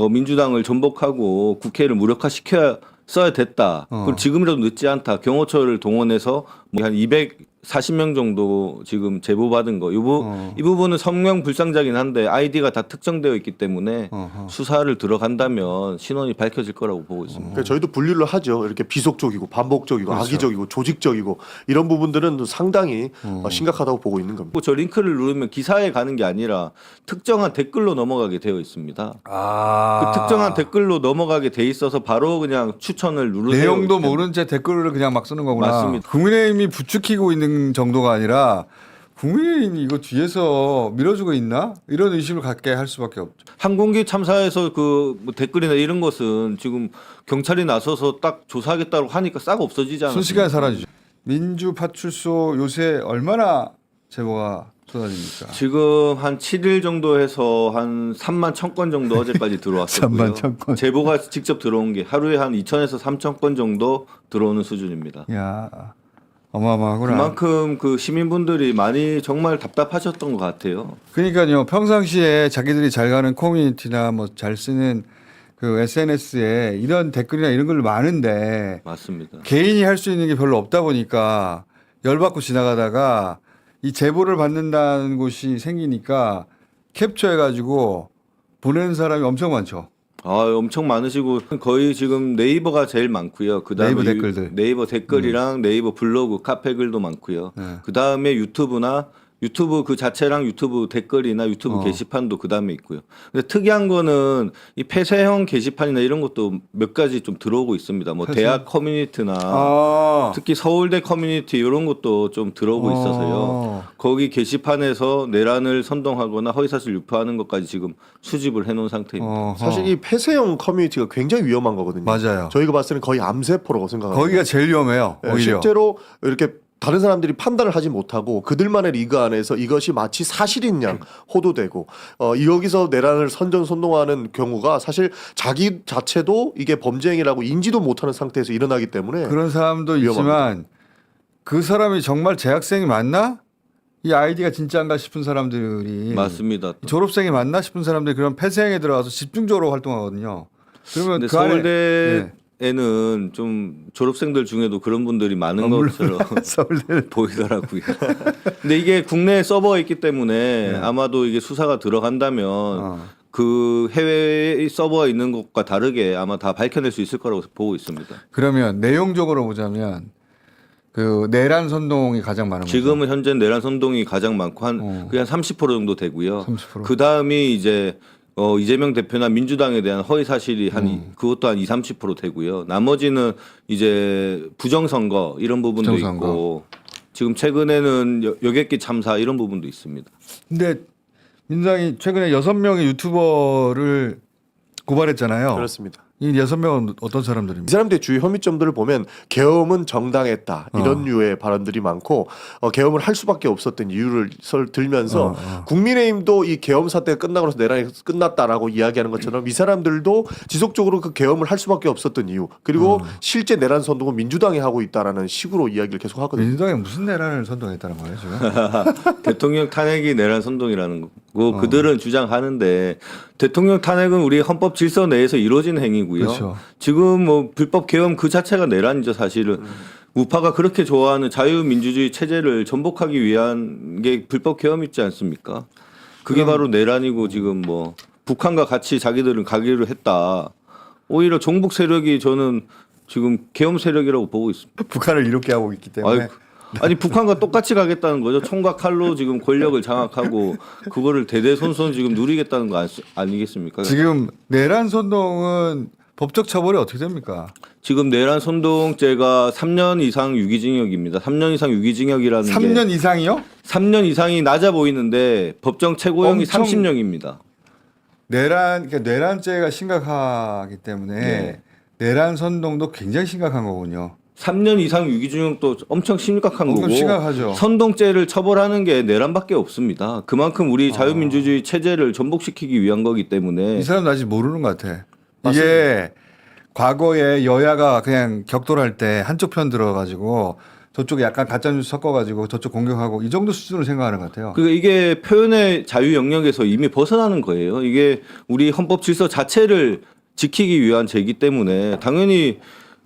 민주당을 전복하고 국회를 무력화시켜야 됐다. 그리고 지금이라도 늦지 않다. 경호처를 동원해서 뭐 한 240명 정도 지금 제보받은 거. 이 부분은 성명 불상자긴 한데 아이디가 다 특정되어 있기 때문에 수사를 들어간다면 신원이 밝혀질 거라고 보고 있습니다. 그러니까 저희도 분류를 하죠. 이렇게 비속적이고 반복적이고 그렇죠. 악의적이고 조직적이고 이런 부분들은 상당히 심각하다고 보고 있는 겁니다. 저 링크를 누르면 기사에 가는 게 아니라 특정한 댓글로 넘어가게 되어 있습니다. 그 특정한 댓글로 넘어가게 돼 있어서 바로 그냥 추천을 누르세요. 내용도 모른 채 댓글을 그냥 막 쓰는 거구나. 맞습니다. 국민의힘이 부추기고 있는 정도가 아니라 국민의힘이 이거 뒤에서 밀어주고 있나? 이런 의심을 갖게 할 수밖에 없죠. 항공기 참사에서 그뭐 댓글이나 이런 것은 지금 경찰이 나서서 딱 조사하겠다고 하니까 싹 없어지잖아요. 순식간에 사라지죠. 민주파출소 요새 얼마나 제보가 쏟아집니까? 지금 한 7일 정도 해서 한 3만 1,000건 정도 어제까지 들어왔었고요. 3만 1,000건. 제보가 직접 들어온 게 하루에 한 2,000에서 3,000건 정도 들어오는 수준입니다. 야, 어마어마하구나. 그만큼 그 시민분들이 많이 정말 답답하셨던 것 같아요. 그러니까요. 평상시에 자기들이 잘 가는 커뮤니티나 뭐 잘 쓰는 그 SNS에 이런 댓글이나 이런 걸 많은데 맞습니다. 개인이 할 수 있는 게 별로 없다 보니까 열받고 지나가다가 이 제보를 받는다는 곳이 생기니까 캡처해가지고 보내는 사람이 엄청 많죠. 엄청 많으시고 거의 지금 네이버가 제일 많고요. 그다음에 네이버 댓글들. 네이버 댓글이랑 네이버 블로그, 카페 글도 많고요. 그다음에 유튜브 그 자체랑 유튜브 댓글이나 유튜브 게시판도 그다음에 있고요. 근데 특이한 거는 이 폐쇄형 게시판이나 이런 것도 몇 가지 좀 들어오고 있습니다. 뭐 대학 커뮤니티나 특히 서울대 커뮤니티 이런 것도 좀 들어오고 있어서요. 거기 게시판에서 내란을 선동하거나 허위사실 유포하는 것까지 지금 수집을 해놓은 상태입니다. 사실 이 폐쇄형 커뮤니티가 굉장히 위험한 거거든요. 맞아요. 저희가 봤을 때는 거의 암세포라고 생각합니다. 거기가 제일 위험해요. 네, 오히려. 실제로 이렇게 다른 사람들이 판단을 하지 못하고 그들만의 리그 안에서 이것이 마치 사실인 양 호도되고 여기서 내란을 선전선동하는 경우가 사실 자기 자체도 이게 범죄 행위라고 인지도 못하는 상태에서 일어나기 때문에 그런 사람도 있지만 그 사람이 정말 재학생이 맞나? 이 아이디가 진짜인가 싶은 사람들이 맞습니다. 졸업생이 맞나 싶은 사람들이 그런 폐쇄행에 들어가서 집중적으로 활동하거든요. 그러면 근데 그 안에 서울대에는 좀 졸업생들 중에도 그런 분들이 많은 것처럼 서울대 보이더라고요. 근데 이게 국내에 서버가 있기 때문에 아마도 이게 수사가 들어간다면 그 해외 서버가 있는 것과 다르게 아마 다 밝혀낼 수 있을 거라고 보고 있습니다. 그러면 내용적으로 보자면 그 내란 선동이 가장 많은 거죠. 지금은 현재 내란 선동이 가장 많고 그냥 30% 정도 되고요. 30%. 그 다음이 이제 이재명 대표나 민주당에 대한 허위 사실이 그것도 한 20-30% 되고요. 나머지는 이제 부정선거 이런 부분도 부정선거. 있고 지금 최근에는 여객기 참사 이런 부분도 있습니다. 근데 민주당이 최근에 6명의 유튜버를 고발했잖아요. 그렇습니다. 이 6명은 어떤 이 사람들입니까? 사람들의 주요 혐의점들을 보면 계엄은 정당했다 이런 류의 발언들이 많고 계엄을 할 수밖에 없었던 이유를 들면서 국민의힘도 이 계엄 사태가 끝나고 나서 내란이 끝났다라고 이야기하는 것처럼 이 사람들도 지속적으로 그 계엄을 할 수밖에 없었던 이유 그리고 실제 내란 선동은 민주당이 하고 있다라는 식으로 이야기를 계속 하거든요. 민주당이 무슨 내란을 선동했다는 거예요 지금? 대통령 탄핵이 내란 선동이라는 거고 그들은 주장하는데 대통령 탄핵은 우리 헌법 질서 내에서 이루어지는 행위고요. 그렇죠. 지금 뭐 불법 계엄 그 자체가 내란이죠 사실은. 우파가 그렇게 좋아하는 자유민주주의 체제를 전복하기 위한 게 불법 계엄 있지 않습니까? 그게 바로 내란이고 지금 뭐 북한과 같이 자기들은 가기로 했다. 오히려 종북 세력이 저는 지금 계엄 세력이라고 보고 있습니다. 북한을 이롭게 하고 있기 때문에. 아니 북한과 똑같이 가겠다는 거죠. 총과 칼로 지금 권력을 장악하고 그거를 대대손손 지금 누리겠다는 거 아니겠습니까? 지금 내란 선동은 법적 처벌이 어떻게 됩니까? 지금 내란 선동죄가 3년 이상 유기징역입니다. 3년 이상 유기징역이라는 3년 이상이요? 3년 이상이 낮아 보이는데 법정 최고형이 엄청- 30년입니다. 그러니까 내란죄가 심각하기 때문에 내란 선동도 굉장히 심각한 거군요. 3년 이상 유기징역도 엄청 심각한 엄청 거고 심각하죠. 선동죄를 처벌하는 게 내란밖에 없습니다. 그만큼 우리 자유민주주의 체제를 전복시키기 위한 거기 때문에 이 사람도 아직 모르는 것 같아. 이게 과거에 여야가 그냥 격돌할 때 한쪽 편 들어가지고 저쪽에 약간 가짜뉴스 섞어가지고 저쪽 공격하고 이 정도 수준으로 생각하는 것 같아요. 그 이게 표현의 자유 영역에서 이미 벗어나는 거예요. 이게 우리 헌법 질서 자체를 지키기 위한 죄이기 때문에 당연히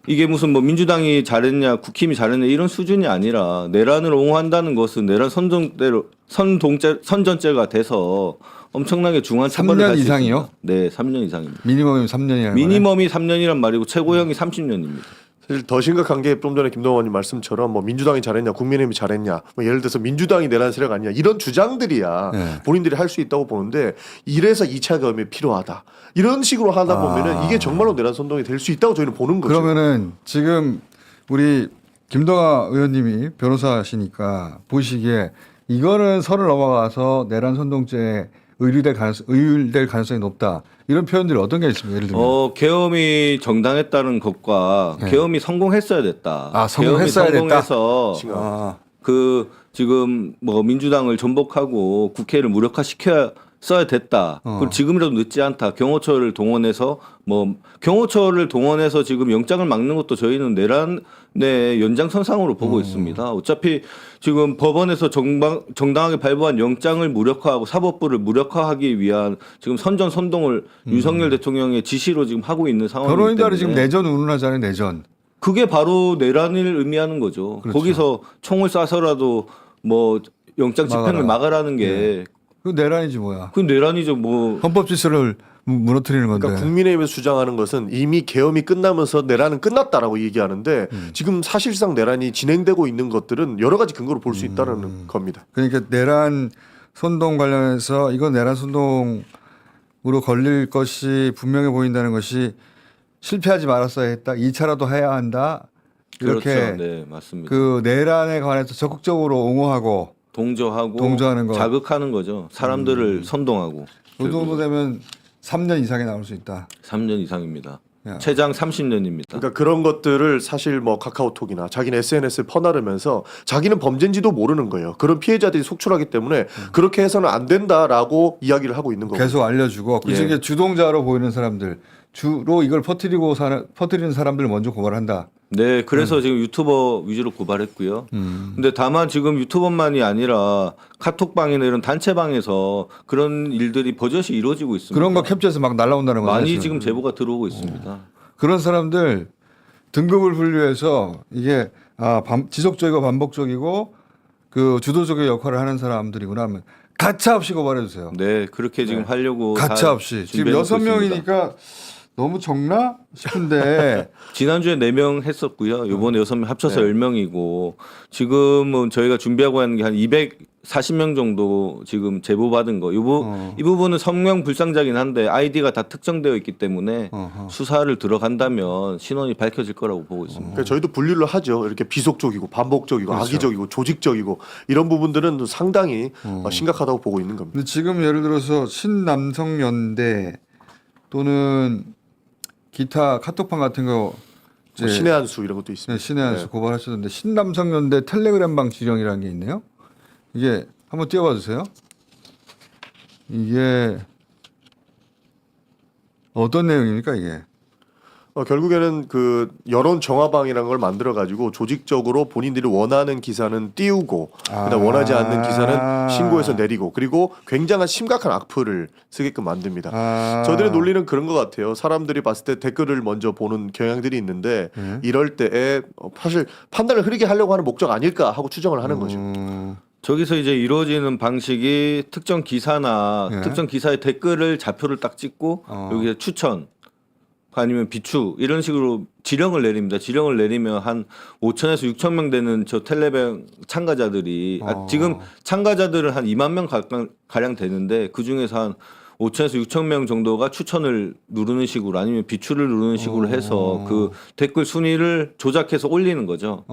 이게 무슨 뭐 민주당이 잘했냐, 국힘이 잘했냐 이런 수준이 아니라 내란을 옹호한다는 것은 내란 선전죄가 돼서 엄청나게 중한 처벌을 3년 할 수 이상이요? 있습니다. 네, 3년 이상입니다. 미니멈이면 3년이라는 미니멈이 3년이란 말이고 최고형이 30년입니다. 사실 더 심각한 게 좀 전에 김동완 의원님 말씀처럼 뭐 민주당이 잘했냐 국민의힘이 잘했냐 뭐 예를 들어서 민주당이 내란 세력 아니냐 이런 주장들이야 네. 본인들이 할 수 있다고 보는데 이래서 2차 계엄이 필요하다 이런 식으로 하다 보면은 이게 정말로 내란 선동이 될 수 있다고 저희는 보는 거죠. 그러면은 지금 우리 김동완 의원님이 변호사시니까 보시기에 이거는 선을 넘어가서 내란 선동죄에 의율될 가능성이 높다. 이런 표현들이 어떤 게 있습니까? 예를 들면 계엄이 정당했다는 것과 네. 계엄이 성공했어야 됐다. 아, 성공했어야 계엄이 됐다? 성공해서 아, 그 지금 뭐 민주당을 전복하고 국회를 무력화시켜야 됐다. 그리고 지금이라도 늦지 않다. 경호처를 동원해서 지금 영장을 막는 것도 저희는 내란의 연장선상으로 보고 있습니다. 어차피 지금 법원에서 정당하게 발부한 영장을 무력화하고 사법부를 무력화하기 위한 지금 선동을 윤석열 대통령의 지시로 지금 하고 있는 상황이기 때문에 변호인들이 지금 내전 운운하잖아요. 내전. 그게 바로 내란을 의미하는 거죠. 그렇죠. 거기서 총을 쏴서라도 뭐 영장 집행을 막아라. 막으라는 게 그 내란이지 뭐야. 그 내란이죠. 뭐 헌법 질서를 무너뜨리는 건데. 그러니까 국민의힘에서 주장하는 것은 이미 계엄이 끝나면서 내란은 끝났다라고 얘기하는데 지금 사실상 내란이 진행되고 있는 것들은 여러 가지 근거로 볼 수 있다는 겁니다. 그러니까 내란 선동 관련해서 이건 내란 선동으로 걸릴 것이 분명해 보인다는 것이 실패하지 말았어야 했다. 2차라도 해야 한다. 이렇게 그렇죠. 네, 맞습니다. 그 내란에 관해서 적극적으로 옹호하고 동조하는 거. 자극하는 거죠. 사람들을 선동하고. 그 정도 되면 3년 이상이 나올 수 있다. 3년 이상입니다. 야. 최장 30년입니다. 그러니까 그런 것들을 사실 뭐 카카오톡이나 자기는 SNS에 퍼나르면서 자기는 범죄인지도 모르는 거예요. 그런 피해자들이 속출하기 때문에 그렇게 해서는 안 된다라고 이야기를 하고 있는 거고. 계속 알려주고 그 중에 예. 주동자로 보이는 사람들 주로 이걸 퍼뜨리는 사람들을 먼저 고발한다. 네, 그래서 지금 유튜버 위주로 고발했고요. 근데 다만 지금 유튜버만이 아니라 카톡방이나 이런 단체방에서 그런 일들이 버젓이 이루어지고 있습니다. 그런 거 캡처해서 막 날라온다는 거죠. 많이 지금 제보가 들어오고 있습니다. 그런 사람들 등급을 분류해서 이게 지속적이고 반복적이고 그 주도적인 역할을 하는 사람들이구나 하면 가차 없이 고발해 주세요. 네, 그렇게 지금 하려고 가차 없이 지금 준비해놓고 6명이니까 너무 적나 싶은데 지난주에 4명 했었고요. 이번에 6명 합쳐서 10명이고 지금은 저희가 준비하고 있는 게 한 240명 정도 지금 제보받은 거. 이 부분은 성명 불상자긴 한데 아이디가 다 특정되어 있기 때문에 수사를 들어간다면 신원이 밝혀질 거라고 보고 있습니다. 그러니까 저희도 분류를 하죠. 이렇게 비속적이고 반복적이고 그렇죠. 악의적이고 조직적이고 이런 부분들은 상당히 심각하다고 보고 있는 겁니다. 근데 지금 예를 들어서 신남성연대 또는 기타 카톡방 같은 거 이제 뭐 신의 한수 이런 것도 네, 있습니다. 신의 한수 고발하셨는데 신남성연대 텔레그램방 지령이라는 게 있네요. 이게 한번 띄워봐 주세요. 이게 어떤 내용입니까 이게? 결국에는 그 여론 정화방이라는 걸 만들어 가지고 조직적으로 본인들이 원하는 기사는 띄우고 그다음 원하지 않는 기사는 신고해서 내리고 그리고 굉장한 심각한 악플을 쓰게끔 만듭니다. 저들의 논리는 그런 것 같아요. 사람들이 봤을 때 댓글을 먼저 보는 경향들이 있는데 이럴 때에 사실 판단을 흐리게 하려고 하는 목적 아닐까 하고 추정을 하는 거죠. 저기서 이제 이루어지는 방식이 특정 기사나 예. 특정 기사의 댓글을 좌표를 딱 찍고 여기에 추천 아니면 비추 이런 식으로 지령을 내립니다. 지령을 내리면 한 5천에서 6천 명 되는 저 텔레뱅 참가자들이 지금 참가자들은 한 2만 명 가량 되는데 그 중에서 한 5천에서 6천 명 정도가 추천을 누르는 식으로 아니면 비추를 누르는 식으로 해서 그 댓글 순위를 조작해서 올리는 거죠.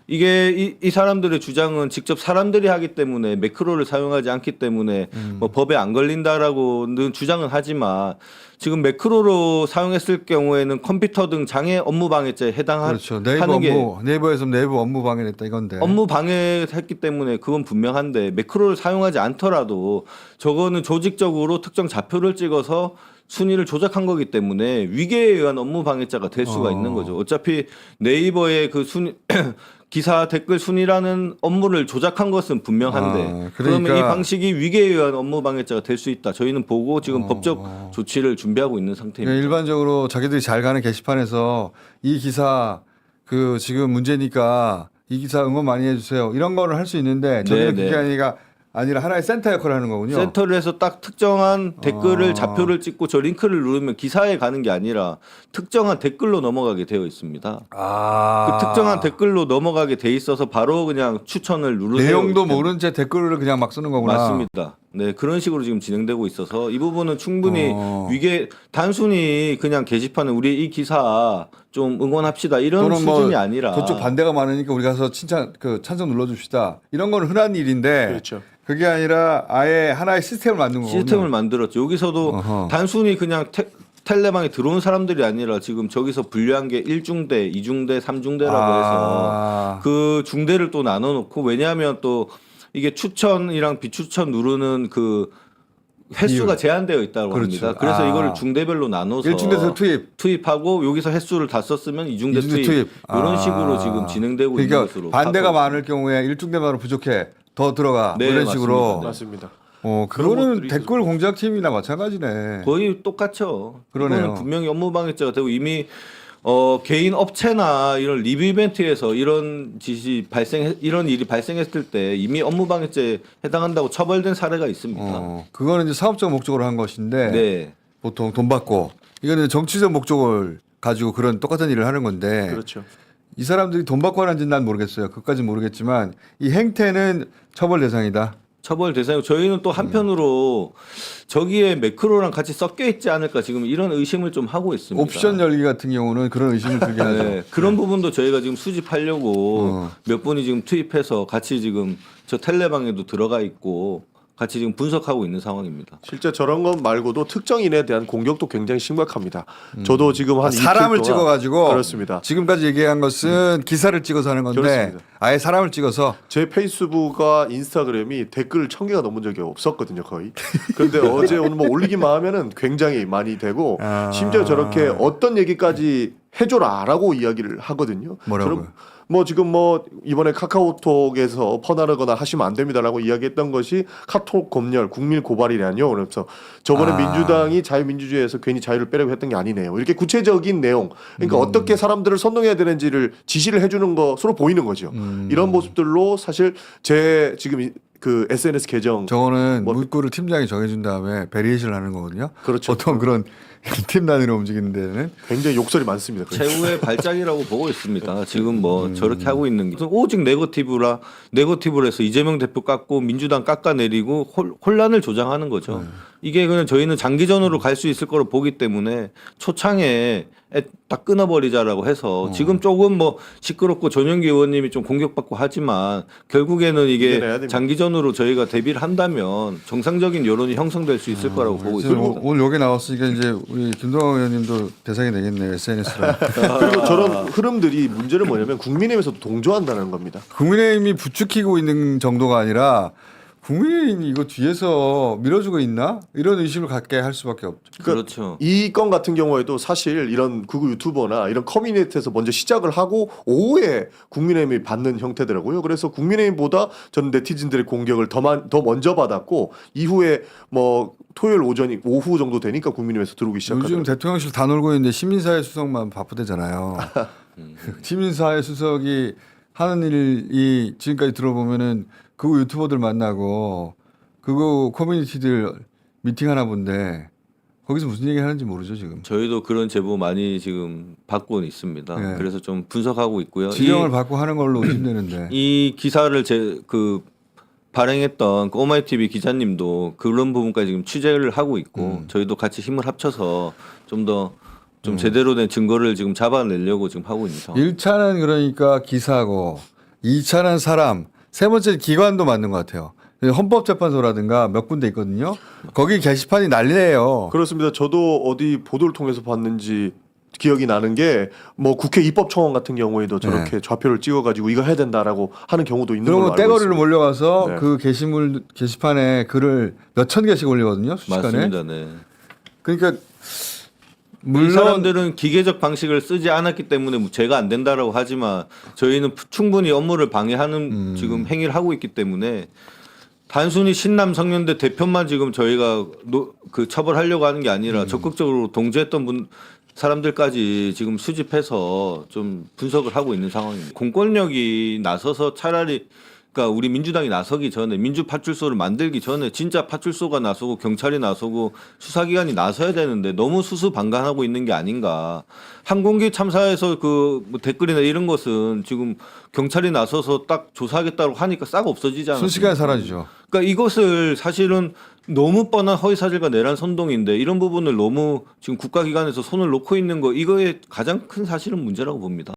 이게 이 사람들의 주장은 직접 사람들이 하기 때문에 매크로를 사용하지 않기 때문에 뭐 법에 안 걸린다라고는 주장은 하지만 지금 매크로로 사용했을 경우에는 컴퓨터 등 장애 업무 방해죄에 해당하는 그렇죠. 게 네이버에서 내부 업무 방해했다 이건데. 업무 방해했기 때문에 그건 분명한데 매크로를 사용하지 않더라도 저거는 조직적으로 특정 좌표를 찍어서 순위를 조작한 거기 때문에 위계에 의한 업무 방해자가 될 수가 있는 거죠. 어차피 네이버의 그 순위 기사 댓글 순위라는 업무를 조작한 것은 분명한데 그러면 이 그러니까 방식이 위계에 의한 업무 방해자가 될 수 있다. 저희는 보고 지금 법적 조치를 준비하고 있는 상태입니다. 그러니까 일반적으로 자기들이 잘 가는 게시판에서 이 기사 그 지금 문제니까 이 기사 응원 많이 해주세요. 이런 거를 할 수 있는데 저희는 네, 그게 아니라 하나의 센터 역할을 하는 거군요. 센터를 해서 딱 특정한 댓글을 좌표를 찍고 저 링크를 누르면 기사에 가는 게 아니라 특정한 댓글로 넘어가게 되어 있습니다. 그 특정한 댓글로 넘어가게 돼 있어서 바로 그냥 추천을 누르세요. 내용도 이렇게. 모른 채 댓글을 그냥 막 쓰는 거구나. 맞습니다. 네, 그런 식으로 지금 진행되고 있어서 이 부분은 충분히 위계 단순히 그냥 게시판에 우리 이 기사 좀 응원합시다 이런 또는 수준이 뭐 아니라 저쪽 반대가 많으니까 우리 가서 찬성 눌러줍시다. 이런 거는 흔한 일인데 그렇죠. 그게 아니라 아예 하나의 시스템을 만든 거군요. 시스템을 만들었죠. 여기서도 단순히 그냥 텔레방에 들어온 사람들이 아니라 지금 저기서 분류한 게 1중대, 2중대, 3중대라고 해서 그 중대를 또 나눠놓고 왜냐하면 또 이게 추천이랑 비추천 누르는 그 횟수가 제한되어 있다고 그렇죠. 합니다. 그래서 이거를 중대별로 나눠서 1중대에서 투입하고 여기서 횟수를 다 썼으면 2중대 투입 이런 식으로 지금 진행되고 있는 그러니까 것으로 반대가 파악하고 많을 경우에 1중대만으로 부족해. 더 들어가. 네, 이런 맞습니다. 식으로. 네. 맞습니다. 그거는 것들이 댓글 공작팀이나 마찬가지네. 거의 똑같죠. 그러네요. 이거는 분명히 업무 방해죄가 되고 이미 개인 업체나 이런 리뷰 이벤트에서 이런 이런 일이 발생했을 때 이미 업무 방해죄에 해당한다고 처벌된 사례가 있습니다. 그거는 이제 사업적 목적으로 한 것인데 네. 보통 돈 받고 이거는 정치적 목적을 가지고 그런 똑같은 일을 하는 건데 그렇죠. 이 사람들이 돈 받고 하는지는 난 모르겠어요. 그것까지는 모르겠지만 이 행태는 처벌 대상이다. 처벌 대상이고 저희는 또 한편으로 저기에 매크로랑 같이 섞여 있지 않을까 지금 이런 의심을 좀 하고 있습니다. 옵션 열기 같은 경우는 그런 의심을 들게 하죠. 네, 그런 부분도 저희가 지금 수집하려고 몇 분이 지금 투입해서 같이 지금 저 텔레방에도 들어가 있고 같이 지금 분석하고 있는 상황입니다. 실제 저런 것 말고도 특정인에 대한 공격도 굉장히 심각합니다. 저도 지금 한 사람을 이틀 동안 찍어가지고 그렇습니다. 지금까지 얘기한 것은 기사를 찍어서 하는 건데 그렇습니다. 아예 사람을 찍어서 제 페이스북과 인스타그램이 댓글 1000개가 넘은 적이 없었거든요, 거의. 그런데 어제 오늘 뭐 올리기만 하면은 굉장히 많이 되고 심지어 저렇게 어떤 얘기까지 해줘라라고 이야기를 하거든요. 뭐라고요? 뭐 지금 뭐 이번에 카카오톡에서 퍼나르거나 하시면 안 됩니다라고 이야기했던 것이 카톡 검열, 국민 고발이라뇨. 그래서 저번에 민주당이 자유민주주의에서 괜히 자유를 빼려고 했던 게 아니네요. 이렇게 구체적인 내용, 그러니까 어떻게 사람들을 선동해야 되는지를 지시를 해주는 것으로 보이는 거죠. 이런 모습들로 사실 제 지금 그 SNS 계정 저거는 문구를 팀장이 정해준 다음에 베리에이션을 하는 거거든요. 그렇죠. 보통 그런 팀 단위로 움직이는 데는 굉장히 욕설이 많습니다. 최후의 발작이라고 보고 있습니다. 지금 뭐 저렇게 하고 있는 게 오직 네거티브로 해서 이재명 대표 깎고 민주당 깎아내리고 혼란을 조장하는 거죠. 이게 그냥 저희는 장기전으로 갈 수 있을 거로 보기 때문에 초창에 딱 끊어버리자라고 해서 지금 조금 뭐 시끄럽고 전용기 의원님이 좀 공격받고 하지만 결국에는 이게 이겨내야 됩니다. 장기전으로 저희가 대비를 한다면 정상적인 여론이 형성될 수 있을 거라고 보고 지금 있습니다. 오늘 여기 나왔으니까 이제 우리 김동완 의원님도 대상이 되겠네요. SNS로. 그리고 저런 흐름들이 문제는 뭐냐면 국민의힘에서도 동조한다는 겁니다. 국민의힘이 부추기고 있는 정도가 아니라 국민의힘이 이거 뒤에서 밀어주고 있나? 이런 의심을 갖게 할 수밖에 없죠. 그렇죠. 이 건 같은 경우에도 사실 이런 극우 유튜버나 이런 커뮤니티에서 먼저 시작을 하고 오후에 국민의힘이 받는 형태더라고요. 그래서 국민의힘보다 저는 네티즌들의 공격을 더 먼저 받았고 이후에 뭐 토요일 오후 정도 되니까 국민의힘에서 들어오기 시작하더라고요. 요즘 대통령실 다 놀고 있는데 시민사회 수석만 바쁘대잖아요. 시민사회 수석이 하는 일이 지금까지 들어보면은 그거 유튜버들 만나고 그거 커뮤니티들 미팅하나 본데 거기서 무슨 얘기 하는지 모르죠 지금. 저희도 그런 제보 많이 지금 받고 있습니다. 네. 그래서 좀 분석하고 있고요. 지령을 받고 하는 걸로 의심되는데. 이 기사를 발행했던 그 오마이TV 기자님도 그런 부분까지 지금 취재를 하고 있고 저희도 같이 힘을 합쳐서 좀 더 좀 제대로 된 증거를 지금 잡아내려고 지금 하고 있는 상황. 1차는 그러니까 기사고 2차는 사람, 세 번째 기관도 맞는 것 같아요. 헌법재판소라든가 몇 군데 있거든요. 거기 게시판이 난리예요. 그렇습니다. 저도 어디 보도를 통해서 봤는지 기억이 나는 게 뭐 국회 입법청원 같은 경우에도 저렇게 좌표를 찍어가지고 이거 해야 된다라고 하는 경우도 있는 걸로 그러면 알고 떼거리를 있습니다. 몰려가서 네. 그 게시판에 글을 몇천 개씩 올리거든요. 순식간에. 맞습니다. 네. 그러니까 이 물론 사람들은 기계적 방식을 쓰지 않았기 때문에 죄가 안 된다라고 하지만 저희는 충분히 업무를 방해하는 지금 행위를 하고 있기 때문에 단순히 신남 성년대 대표만 지금 저희가 그 처벌하려고 하는 게 아니라 적극적으로 동조했던 사람들까지 지금 수집해서 좀 분석을 하고 있는 상황입니다. 공권력이 나서서 차라리 그러니까 우리 민주당이 나서기 전에 민주파출소를 만들기 전에 진짜 파출소가 나서고 경찰이 나서고 수사기관이 나서야 되는데 너무 수수방관하고 있는 게 아닌가. 항공기 참사에서 뭐 댓글이나 이런 것은 지금 경찰이 나서서 딱 조사하겠다고 하니까 싹 없어지잖아요. 순식간에 사라지죠. 그러니까 이것을 사실은 너무 뻔한 허위사실과 내란 선동인데 이런 부분을 너무 지금 국가기관에서 손을 놓고 있는 거 이거의 가장 큰 사실은 문제라고 봅니다.